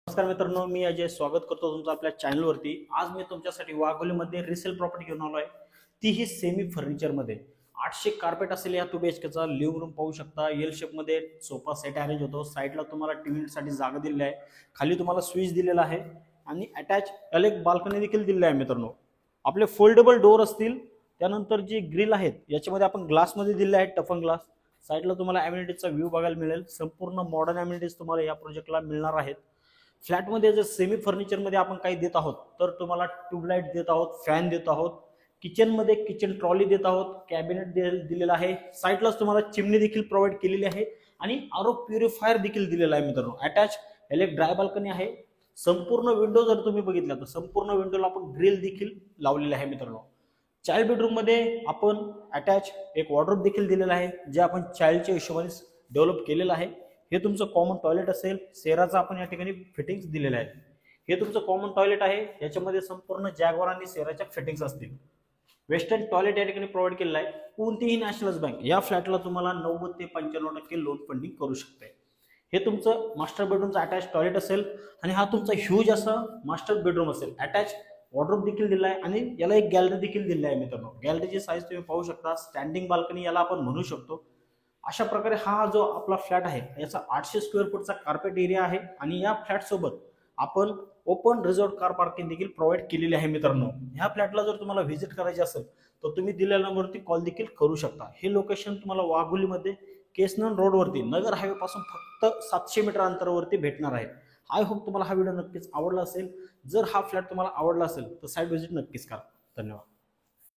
नमस्कार मित्रांनो, मी अजय स्वागत करतो तुमचं आपल्या चॅनलवरती। आज मी तुमच्यासाठी वाघोलीमध्ये रिसेल प्रॉपर्टी घेऊन आलो आहे, तीही सेमी फर्निचरमध्ये। 800 कार्पेट असेल या 2 BHK लिव्हिंग रूम पाहू शकता। एल शेपमध्ये सोफा सेट अरेंज होतो। साईडला तुम्हाला टीव्ही साठी जागा दिलेली आहे, खाली तुम्हाला स्विच दिलेला आहे आणि अटॅच याला एक बाल्कनी देखील दिलेली आहे मित्रांनो। आपले फोल्डेबल डोर असतील, त्यानंतर जे ग्रिल आहेत याच्यामध्ये आपण ग्लासमध्ये दिले आहेत, टफन ग्लास। साईडला तुम्हाला अम्युनिटीजचा व्ह्यू बघायला मिळेल। संपूर्ण मॉडर्न अम्युनिटीज तुम्हाला या प्रोजेक्टला मिळणार आहेत। फ्लॅटमध्ये जर सेमी फर्निचरमध्ये आपण काही देत आहोत तर तुम्हाला ट्यूबलाइट देत आहोत, फॅन देत आहोत, किचनमध्ये किचन ट्रॉली देत आहोत, कॅबिनेट दिलेला आहे। साईडलाच तुम्हाला चिमणी देखील प्रोव्हाइड केलेली आहे आणि आरो प्युरिफायर देखील दिलेला आहे मित्रांनो। अटॅच एक ड्राय बाल्कनी आहे। संपूर्ण विंडो जर तुम्ही बघितला तर संपूर्ण विंडोला आपण ग्रिल देखील लावलेले आहे मित्रांनो। चाइल्ड बेडरूम मध्ये आपण अटॅच एक वॉर्डरोब देखील दिलेला आहे, जे आपण चाइल्डच्या हिशोबाने डेव्हलप केलेलं आहे। हे तुमचं कॉमन टॉयलेट असेल, सेराचा आपण या ठिकाणी फिटिंग्स दिलेले आहेत। हे तुमचं कॉमन टॉयलेट आहे, याच्यामध्ये संपूर्ण जॅगवार आणि सेराच्या फिटिंग्स असतील। वेस्टर्न टॉयलेट या ठिकाणी प्रोव्हाइड केलेला आहे। कोणतीही नॅशनल बँक या फ्लॅटला तुम्हाला 90 ते 95% लोन फंडिंग करू शकते। हे तुमचं मास्टर बेडरूमचं अटॅच टॉयलेट असेल आणि हा तुमचा ह्यूज असा मास्टर बेडरूम असेल। अटॅच वॉर्डरोब देखील दिला आहे आणि याला एक गॅलरी देखील दिली आहे मित्रांनो। गॅलरीची साईज तुम्ही पाहू शकता, स्टँडिंग बाल्कनी याला आपण म्हणू शकतो। अशा प्रकारे हा जो आपला फ्लॅट आहे याचा 800 स्क्वेअर फूटचा कार्पेट एरिया आहे आणि या फ्लॅट सोबत आपण ओपन रिझॉर्ट कार पार्किंग देखील प्रोव्हाइड केलेली आहे मित्रांनो। ह्या फ्लॅटला जर तुम्हाला व्हिजिट करायची असेल तर तुम्ही दिलेल्या नंबरवरती कॉल देखील करू शकता। हे लोकेशन तुम्हाला वाघोलीमध्ये केसनन रोडवरती नगर हायवे पासून फक्त 700 मीटर अंतरावरती भेटणार आहे। आय होप तुम्हाला हा व्हिडिओ नक्कीच आवडला असेल। जर हा फ्लॅट तुम्हाला आवडला असेल तर साइट व्हिजिट नक्कीच करा। धन्यवाद।